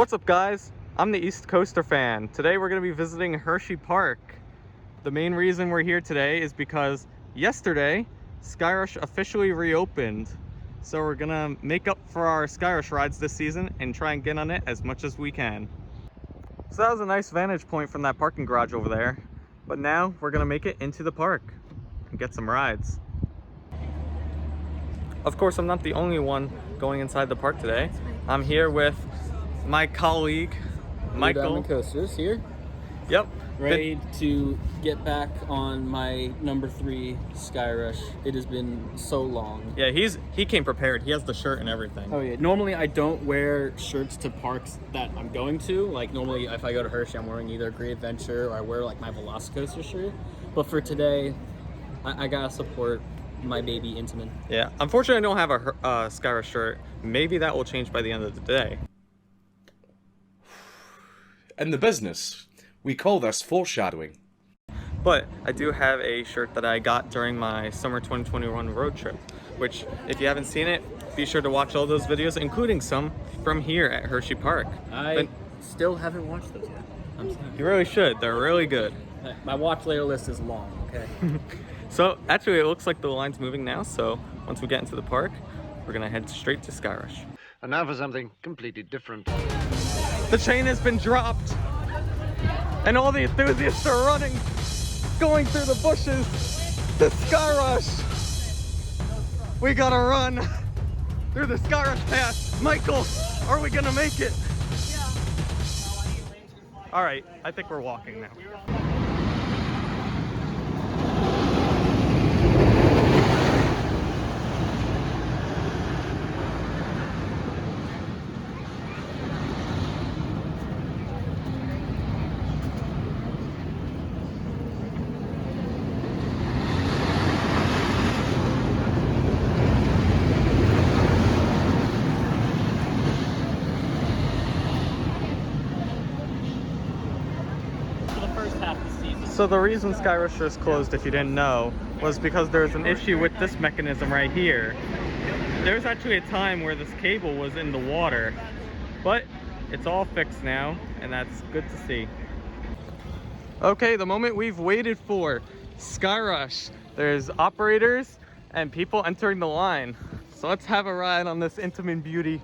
What's up, guys? I'm the East Coaster fan. Today we're going to be visiting Hersheypark. The main reason we're here today is because yesterday Skyrush officially reopened. So we're going to make up for our Skyrush rides this season and try and get on it as much as we can. So that was a nice vantage point from that parking garage over there. But now we're going to make it into the park and get some rides. Of course, I'm not the only one going inside the park today. I'm here with my colleague, Michael. Diamond Coasters here. Yep. Ready to get back on my number 3 Skyrush. It has been so long. Yeah, he came prepared. He has the shirt and everything. Oh yeah. Normally I don't wear shirts to parks that I'm going to. Like normally if I go to Hershey, I'm wearing either Great Adventure or I wear like my Velocicoaster shirt. But for today, I gotta support my baby Intamin. Yeah. Unfortunately, I don't have a Skyrush shirt. Maybe that will change by the end of the day. In the business, we call this foreshadowing. But I do have a shirt that I got during my summer 2021 road trip, which if you haven't seen it, be sure to watch all those videos, including some from here at Hersheypark. I still haven't watched those yet. I'm sorry. You really should. They're really good. My watch later list is long, okay? So actually it looks like the line's moving now, so once we get into the park, we're gonna head straight to Skyrush. And now for something completely different. The chain has been dropped, and all the enthusiasts are running, going through the bushes to Skyrush. We gotta run through the Skyrush path. Michael, are we gonna make it? Yeah. All right, I think we're walking now. So the reason Skyrush was closed, if you didn't know, was because there's an issue with this mechanism right here. There's actually a time where this cable was in the water, but it's all fixed now, and that's good to see. Okay, the moment we've waited for, Skyrush. There's operators and people entering the line. So let's have a ride on this Intamin beauty.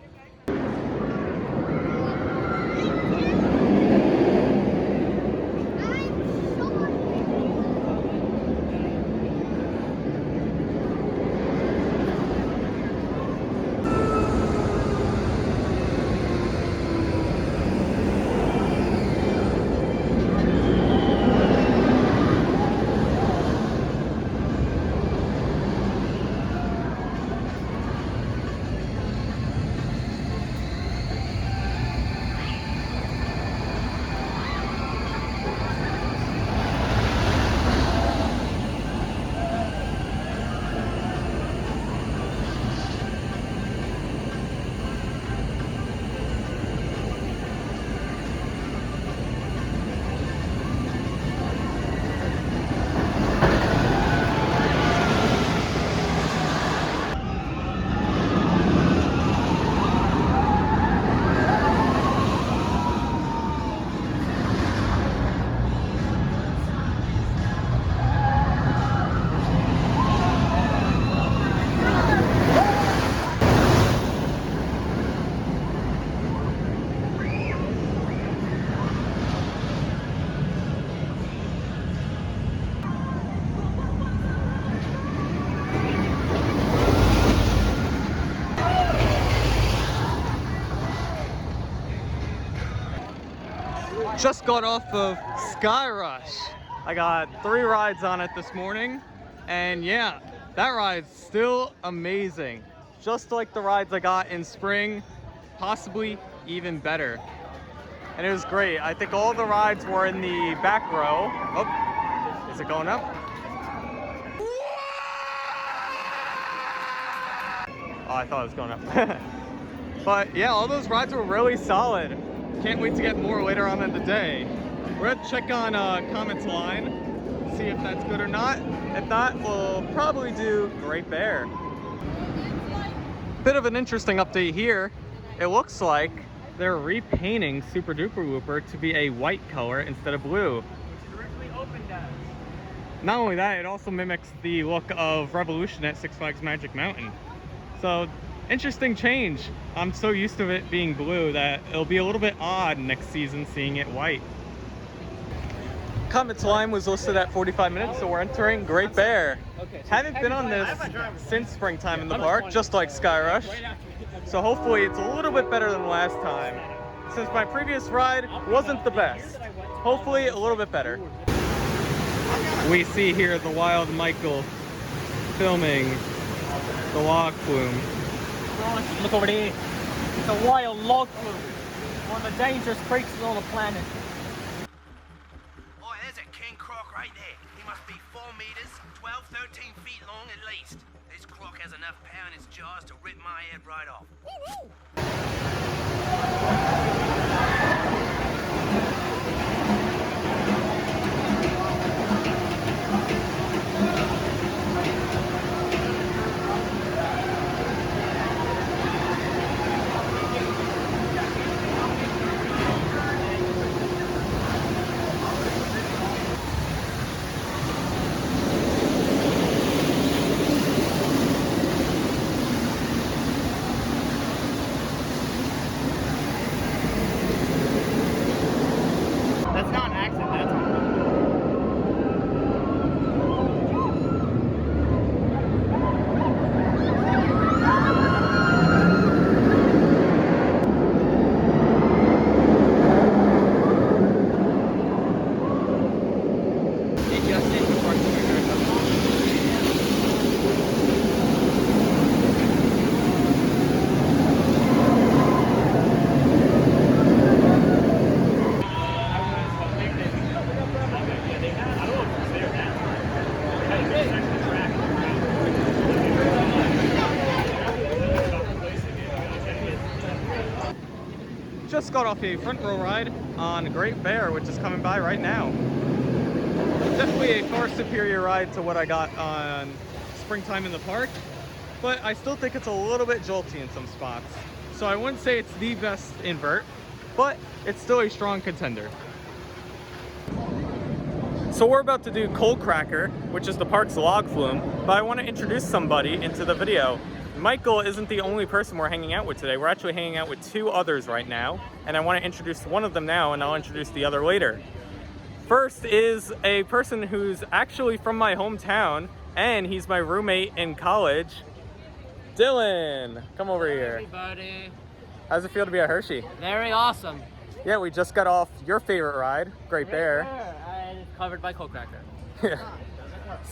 Just got off of Skyrush. I got 3 rides on it this morning, and yeah, that ride's still amazing. Just like the rides I got in spring, possibly even better. And it was great. I think all the rides were in the back row. Oh, is it going up? Oh, I thought it was going up. But yeah, all those rides were really solid. Can't wait to get more later on in the day. We're gonna check on Comet's line, see if that's good or not. If not, we'll probably do Great Bear. Bit of an interesting update here. It looks like they're repainting Super Duper Looper to be a white color instead of blue. Which it originally opened as. Not only that, it also mimics the look of Revolution at Six Flags Magic Mountain. So, interesting change. I'm so used to it being blue that it'll be a little bit odd next season seeing it white. Comet's line was listed at 45 minutes, so we're entering Great Bear. Haven't been on this since springtime in the park, just like Skyrush. So hopefully it's a little bit better than last time. Since my previous ride wasn't the best. Hopefully a little bit better. We see here the wild Michael filming the log flume. Look over there. It's a wild log flume. One of the dangerous creatures on the planet. Oh, there's a king croc right there. He must be 4 meters, 12, 13 feet long at least. This croc has enough power in its jaws to rip my head right off. That's not an accident, that's on Just got off a front row ride on Great Bear, which is coming by right now. Definitely a far superior ride to what I got on springtime in the park, but I still think it's a little bit jolty in some spots. So I wouldn't say it's the best invert, but it's still a strong contender. So we're about to do Cold Cracker, which is the park's log flume, but I want to introduce somebody into the video. Michael isn't the only person we're hanging out with today. We're actually hanging out with 2 others right now, and I want to introduce one of them now, and I'll introduce the other later. First is a person who's actually from my hometown, and he's my roommate in college. Dylan, come over here. everybody. How's it feel to be at Hershey? Very awesome. Yeah, we just got off your favorite ride, Great Bear. And it's covered by Cold Cracker. Yeah.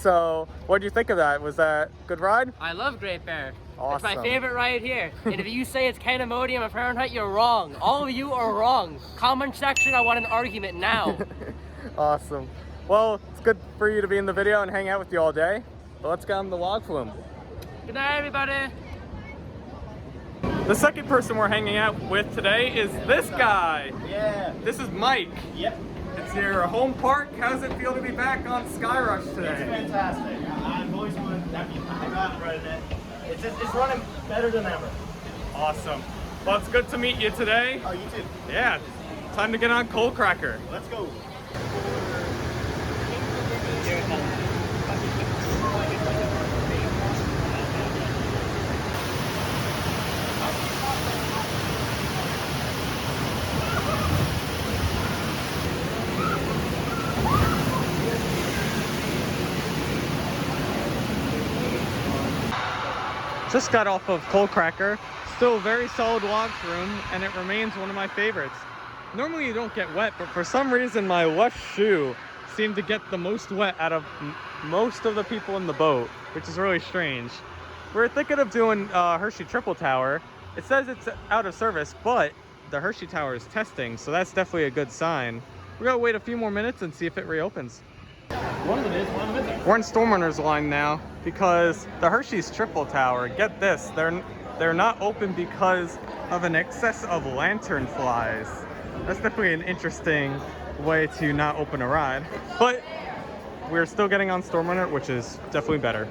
So, what did you think of that? Was that a good ride? I love Great Bear. Awesome. It's my favorite ride here. And if you say it's Canamodium or Fahrenheit, you're wrong. All of you are wrong. Comment section, I want an argument now. Awesome. Well, it's good for you to be in the video and hang out with you all day. But let's get on the log flume. Good night, everybody. The second person we're hanging out with today is this guy. Yeah. This is Mike. Yep. It's your home park. How does it feel to be back on Skyrush It's today? fantastic. I've always wanted. I got running it. It's running better than ever. Awesome. Well, it's good to meet you today. Oh, you too. Yeah. Time to get on Cold Cracker. Let's go. Just got off of Cold Cracker. Still a very solid log flume, and it remains one of my favorites. Normally you don't get wet, but for some reason my left shoe seemed to get the most wet out of most of the people in the boat, which is really strange. We're thinking of doing Hershey Triple Tower. It says it's out of service, but the Hershey Tower is testing, so that's definitely a good sign. We're gonna wait a few more minutes and see if it reopens. One of them is, one of them isn't. We're in Stormrunner's line now because the Hershey's Triple Tower, get this, they're not open because of an excess of lantern flies. That's definitely an interesting way to not open a ride, but we're still getting on Stormrunner, which is definitely better.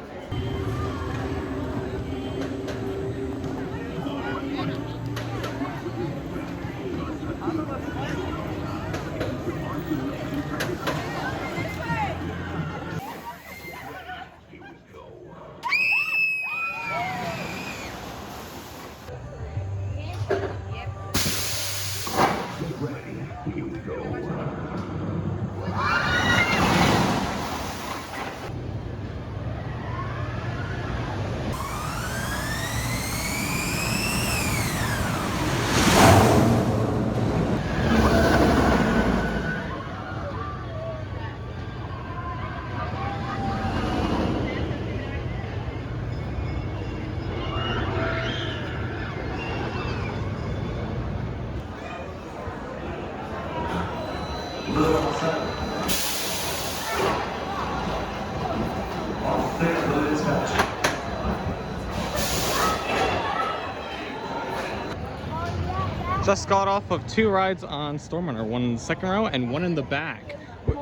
Just got off of 2 rides on Stormrunner, one in the second row and one in the back.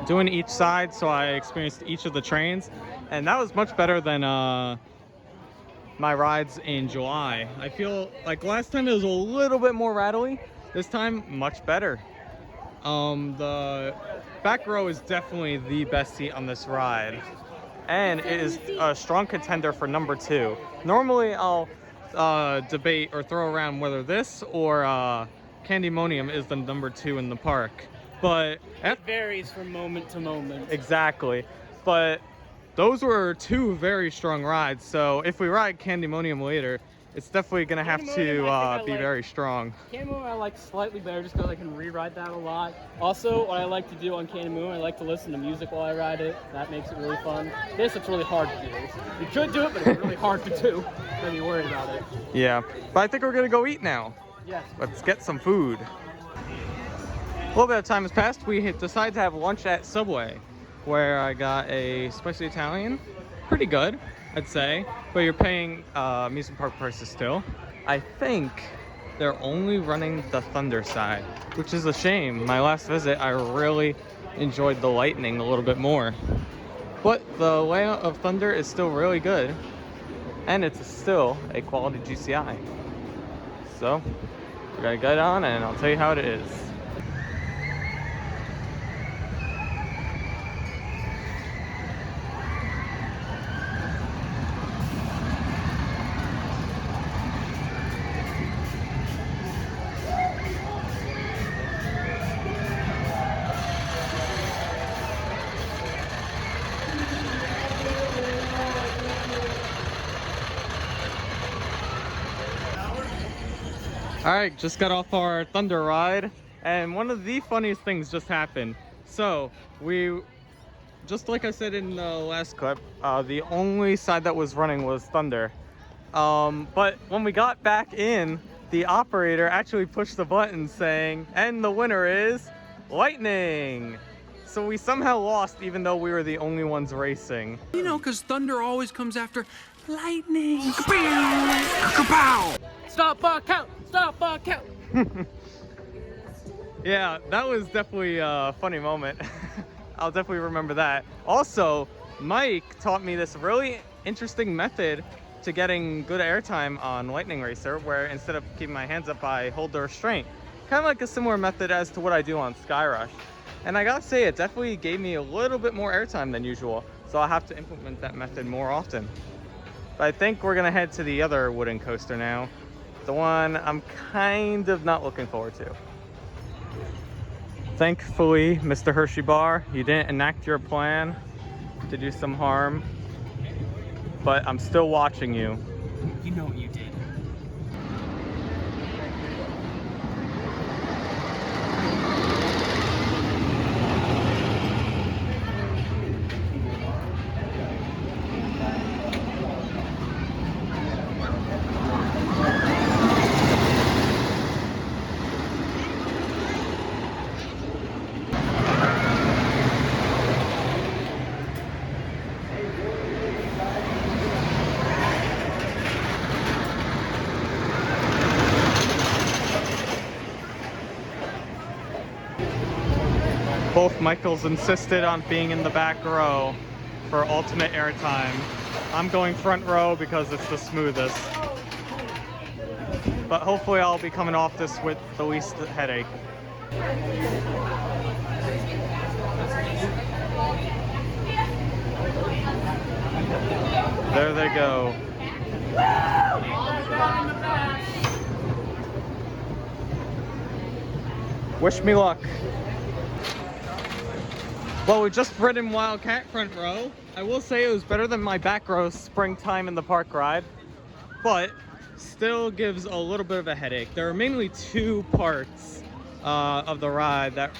Doing each side, so I experienced each of the trains, and that was much better than my rides in July. I feel like last time it was a little bit more rattly. This time, much better. The back row is definitely the best seat on this ride, and it is a strong contender for number 2. Normally, I'll debate or throw around whether this or Candymonium is the number 2 in the park, but It varies from moment to moment. exactly. But those were 2 very strong rides, so if we ride Candymonium later, it's definitely gonna have to be very strong. Candymonium I like slightly better just because I can re-ride that a lot. Also, what I like to do on Candymonium, I like to listen to music while I ride it. That makes it really fun. This, it's really hard to do. You could do it, but it's really hard to do. Don't be worried about it. Yeah, but I think we're gonna go eat now. Yes. Let's get some food. A little bit of time has passed. We decided to have lunch at Subway, where I got a spicy Italian. Pretty good, I'd say, but you're paying amusement park prices still. I think they're only running the Thunder side, which is a shame. My last visit, I really enjoyed the Lightning a little bit more. But the layout of Thunder is still really good, and it's still a quality GCI. So, we're gonna get on and I'll tell you how it is. All right, just got off our Thunder ride, and one of the funniest things just happened. So we, just like I said in the last clip, the only side that was running was Thunder. But when we got back in, the operator actually pushed the button saying, and the winner is Lightning. So we somehow lost even though we were the only ones racing. You know, because Thunder always comes after lightning. Kapow! Stop, count! Stop, count! Yeah, that was definitely a funny moment. I'll definitely remember that. Also, Mike taught me this really interesting method to getting good airtime on Lightning Racer, where instead of keeping my hands up, I hold the restraint. Kind of like a similar method as to what I do on Skyrush. And I gotta say, it definitely gave me a little bit more airtime than usual, so I'll have to implement that method more often. But I think we're gonna head to the other wooden coaster now. The one I'm kind of not looking forward to. Thankfully, Mr. Hersheypark, you didn't enact your plan to do some harm, but I'm still watching you. You know what you did. Both Michaels insisted on being in the back row for ultimate airtime. I'm going front row because it's the smoothest. But hopefully I'll be coming off this with the least headache. There they go. Wish me luck. Well, we just ridden Wildcat front row. I will say it was better than my back row springtime in the park ride, but still gives a little bit of a headache. There are mainly 2 parts of the ride that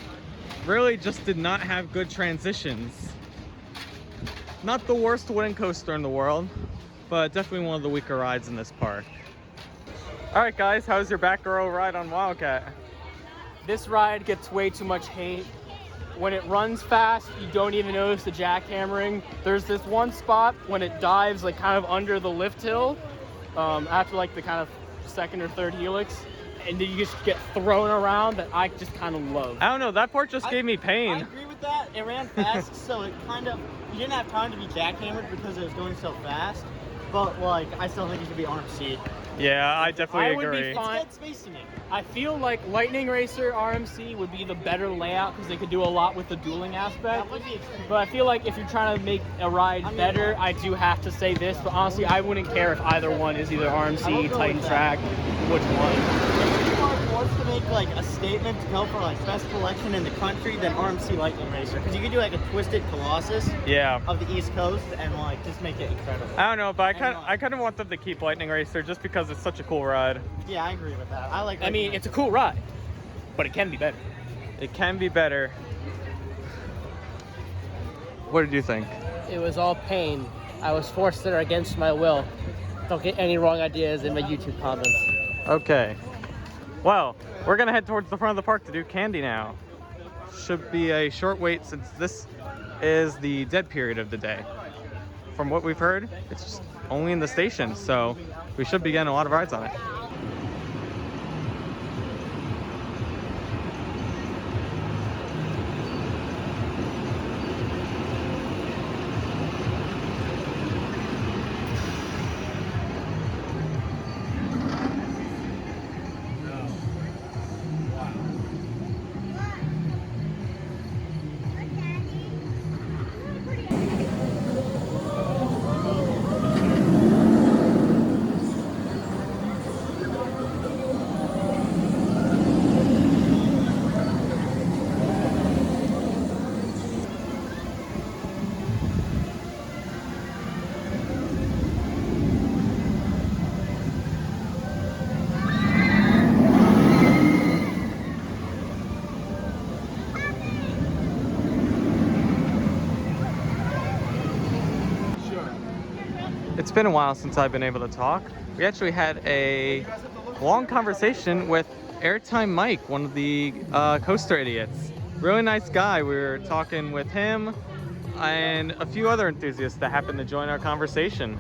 really just did not have good transitions. Not the worst wooden coaster in the world, but definitely one of the weaker rides in this park. All right, guys, how's your back row ride on Wildcat? This ride gets way too much hate. When it runs fast, you don't even notice the jackhammering. There's this one spot when it dives like kind of under the lift hill, after like the kind of second or third helix. and then you just get thrown around that I just kind of love. I don't know, that part just gave me I pain. agree with that. It ran fast, so it kind of, you didn't have time to be jackhammered because it was going so fast. But like, I still think it should be RMC. Yeah, I definitely I would be agree. fine. It's dead space to me. I feel like Lightning Racer RMC would be the better layout because they could do a lot with the dueling aspect. That would be extreme. But I feel like if you're trying to make a ride better, I do have to say this. But honestly, I wouldn't care if either one is either RMC, Titan Track, which one. If Hersheypark wants to make like a statement to go for like best collection in the country, then RMC Lightning Racer, because you could do like a Twisted Colossus Yeah. of the East Coast and like just make it incredible. I don't know, but I kind of want them to keep Lightning Racer just because it's such a cool ride. Yeah, I agree with that. I like. I mean, it's a cool ride, but it can be better. It can be better. What did you think? It was all pain. I was forced there against my will. Don't get any wrong ideas in my YouTube comments. Okay. Well, we're gonna head towards the front of the park to do candy now. Should be a short wait since this is the dead period of the day. From what we've heard, it's just only in the station, so we should be getting a lot of rides on it. It's been a while since I've been able to talk. We actually had a long conversation with Airtime Mike, one of the coaster idiots. Really nice guy. We were talking with him and a few other enthusiasts that happened to join our conversation.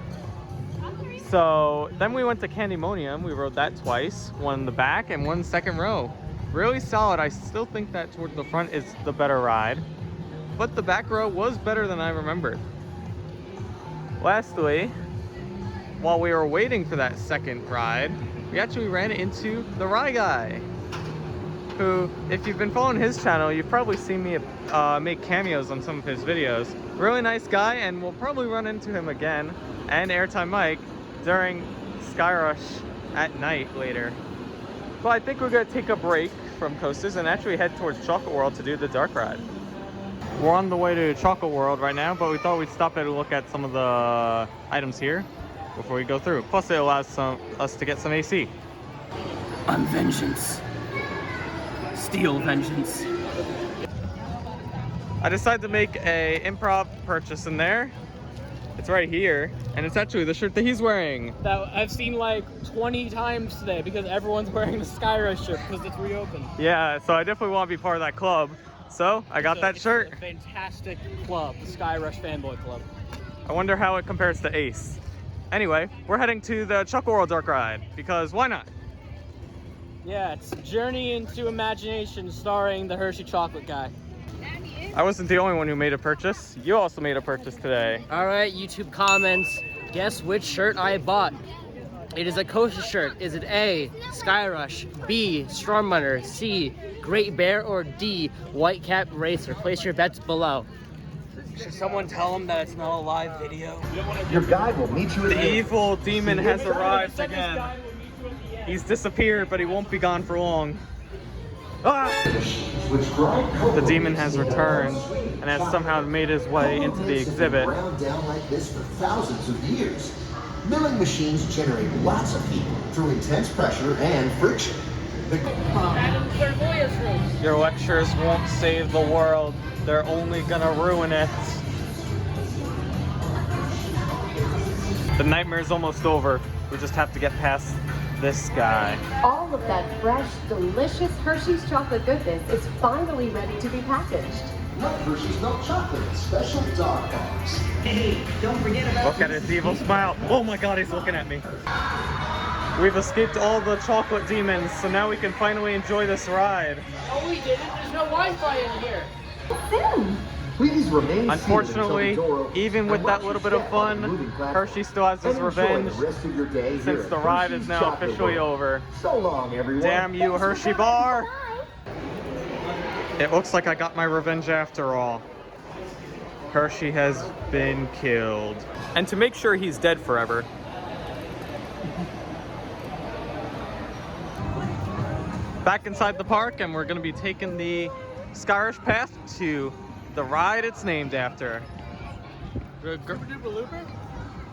So then we went to Candymonium. We rode that twice, one in the back and one second row. Really solid. I still think that towards the front is the better ride, but the back row was better than I remembered. Lastly, while we were waiting for that second ride, we actually ran into the Rye Guy, who, if you've been following his channel, you've probably seen me make cameos on some of his videos. Really nice guy, and we'll probably run into him again, and Airtime Mike, during Skyrush at night later. But I think we're gonna take a break from coasters and actually head towards Chocolate World to do the dark ride. We're on the way to Chocolate World right now, but we thought we'd stop at a look at some of the items here before we go through. Plus it allows us to get some AC. On vengeance. Steal vengeance. I decided to make a improv purchase in there. It's right here, and it's actually the shirt that he's wearing. That I've seen like 20 times today because everyone's wearing the Skyrush shirt because it's reopened. Yeah, so I definitely want to be part of that club. So I got that shirt. It's a fantastic club, the Skyrush Fanboy Club. I wonder how it compares to Ace. Anyway, we're heading to the Chocolate World Dark Ride, because why not? Yeah, it's Journey into Imagination starring the Hershey Chocolate Guy. I wasn't the only one who made a purchase. You also made a purchase today. All right, YouTube comments. Guess which shirt I bought. It is a coaster shirt. Is it A, Skyrush, B, Stormrunner, C, Great Bear, or D, Whitecap Racer? Place your bets below. Should someone tell him that it's not a live video? Your guide will meet you at The evil demon has arrived again. He's disappeared, but he won't be gone for long. Ah! The demon has returned and has somehow made his way into the exhibit. Ground down like this for thousands of years. Milling machines generate lots of heat through intense pressure and friction. Your lectures won't save the world. They're only gonna ruin it. The nightmare's almost over. We just have to get past this guy. All of that fresh, delicious Hershey's chocolate goodness is finally ready to be packaged. Like Hershey's milk chocolate in special dark box. Look at his evil smile. Oh my god, he's looking at me. We've escaped all the chocolate demons, so now we can finally enjoy this ride. Oh, we didn't. There's no Wi-Fi in here. Please remain Unfortunately, seated until the door opens even with and that watch little your bit of step on the fun, moving platform. Hershey still has his And enjoy revenge the rest of your day here since at the ride is Hershey's now Chocolate officially World. over. So long, everyone. Damn you, Hershey bar! It looks like I got my revenge after all. Hershey has been killed. And to make sure he's dead forever, back inside the park, and we're gonna be taking the Skyrush path to the ride it's named after.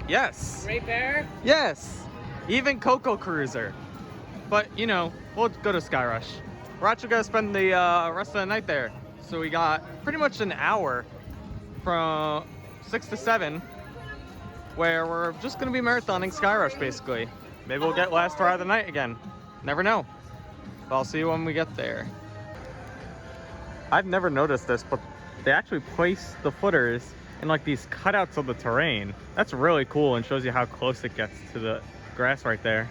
Yes. Great Bear? Yes. Even Coco Cruiser. But, you know, we'll go to Skyrush. We're actually gonna spend the rest of the night there. So we got pretty much an hour from 6 to 7 where we're just gonna be marathoning Skyrush basically. Maybe we'll get last ride of the night again. Never know. But I'll see you when we get there. I've never noticed this, but they actually place the footers in like these cutouts of the terrain. That's really cool and shows you how close it gets to the grass right there.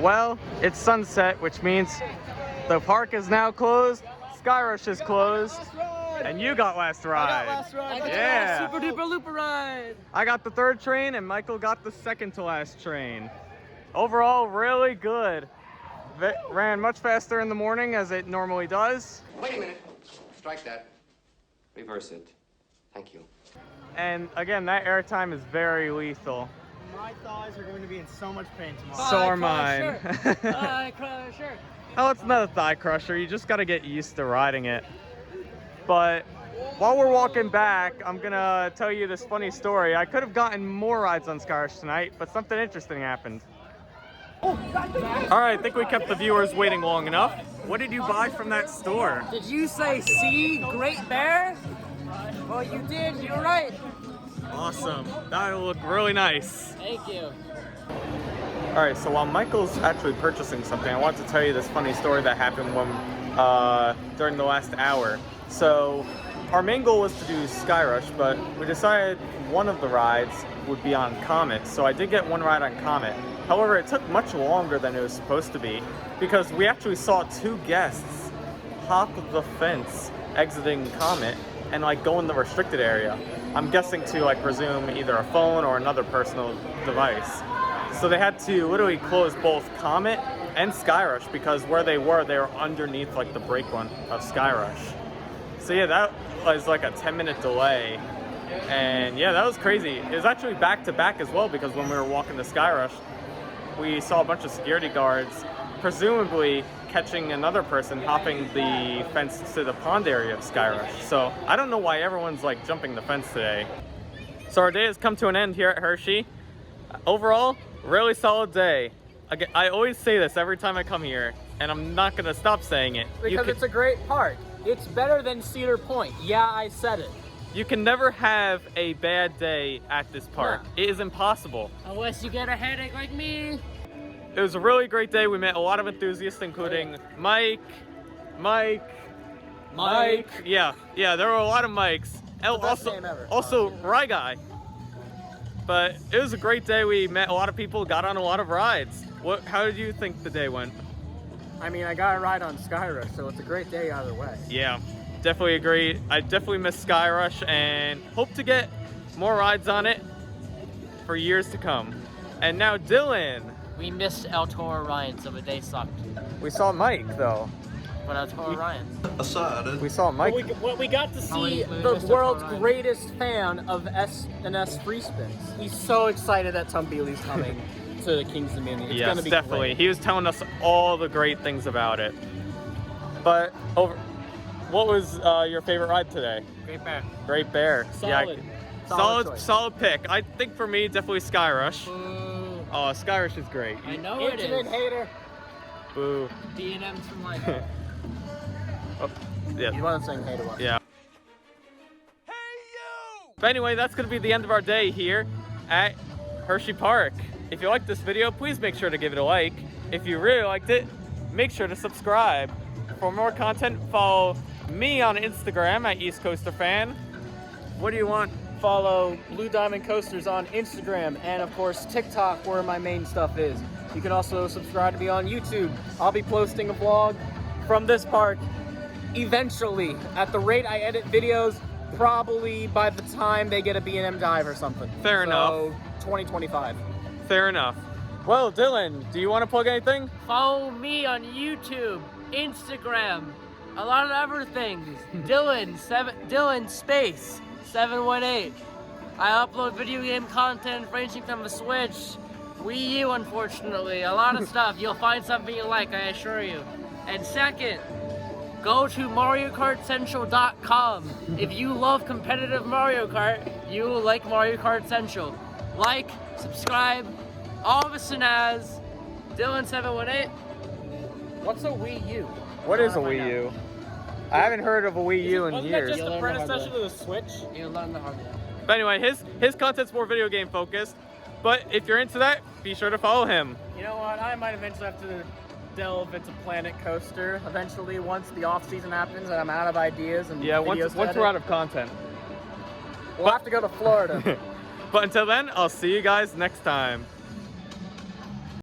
Well, it's sunset, which means the park is now closed, Skyrush is closed, and you got last ride. I got Yeah. super duper looper ride. I got the third train, and Michael got the second to last train. Overall, really good. Ran much faster in the morning as it normally does. Wait a minute. Strike that. Reverse it. Thank you. And again, that airtime is very lethal. My thighs are going to be in so much pain tomorrow. So are mine. Thigh crusher. Oh, it's not a thigh crusher. You just gotta get used to riding it. But while we're walking back, I'm gonna tell you this funny story. I could have gotten more rides on Skyrush tonight, but something interesting happened. All right, I think we kept the viewers waiting long enough. What did you buy from that store? Did you say C, Great Bear? Well, you did. You're right. Awesome. That'll look really nice. Thank you. All right, so while Michael's actually purchasing something, I want to tell you this funny story that happened when during the last hour. So our main goal was to do Skyrush, but we decided one of the rides would be on Comet. So I did get one ride on Comet. However, it took much longer than it was supposed to be because we actually saw two guests hop the fence exiting Comet and like go in the restricted area. I'm guessing to like presume either a phone or another personal device. So they had to literally close both Comet and Skyrush because where they were underneath like the brake run of Skyrush. So yeah, that was like a 10-minute delay. And yeah, that was crazy. It was actually back to back as well because when we were walking to Skyrush, we saw a bunch of security guards presumably catching another person hopping the fence to the pond area of Skyrush. So I don't know why everyone's like jumping the fence today. So our day has come to an end here at Hershey. Overall, really solid day. Again, I always say this every time I come here, and I'm not gonna stop saying it. Because it's a great park. It's better than Cedar Point. Yeah, I said it. You can never have a bad day at this park. No. It is impossible. Unless you get a headache like me. It was a really great day. We met a lot of enthusiasts, including Mike. Yeah, there were a lot of Mikes. Also Rye Guy. But it was a great day. We met a lot of people, got on a lot of rides. How did you think the day went? I mean, I got a ride on Skyrush, so it's a great day either way. Yeah, definitely agree. I definitely miss Skyrush and hope to get more rides on it for years to come. And now Dylan. We missed El Toro Ryan, so the day sucked. We saw Mike though. But El Toro Ryan. We saw Mike. We got to see the world's greatest fan of S&S free spins. He's so excited that Tom Bealey's coming to the King's Dominion. It's gonna be definitely. great. He was telling us all the great things about it. But what was your favorite ride today? Great Bear. Great Bear. Solid. Yeah, solid pick. I think for me, definitely Skyrush. Oh, Skyrush is great. I know Intimate hater. Boo. D&M's from life. Oh, yeah. You want to sing hater one? Yeah. Hey, But anyway, that's going to be the end of our day here at Hersheypark. If you liked this video, please make sure to give it a like. If you really liked it, make sure to subscribe. For more content, follow me on Instagram at East Coaster Fan. What do you want? Follow Blue Diamond Coasters on Instagram and of course TikTok, where my main stuff is. You can also subscribe to me on YouTube. I'll be posting a vlog from this park eventually. At the rate I edit videos, probably by the time they get a B&M dive or something. Fair enough. 2025. Fair enough. Well, Dylan, do you want to plug anything? Follow me on YouTube, Instagram, a lot of other things. Dylan space 718. I upload video game content ranging from the Switch, Wii U, unfortunately. A lot of stuff. You'll find something you like, I assure you. And second, go to MarioKartCentral.com. If you love competitive Mario Kart, you will like Mario Kart Central. Like, subscribe, all the Sinaz, Dylan718. What's a Wii U? What is a Wii U? I haven't heard of a Wii U in Wasn't that years. just the predecessor to the Switch? You'll learn the hard way. But anyway, his content's more video game focused. But if you're into that, be sure to follow him. You know what? I might eventually have to delve into Planet Coaster eventually once the off season happens and I'm out of ideas and Yeah, videos once to we're edit. out of content. We'll have to go to Florida. But until then, I'll see you guys next time.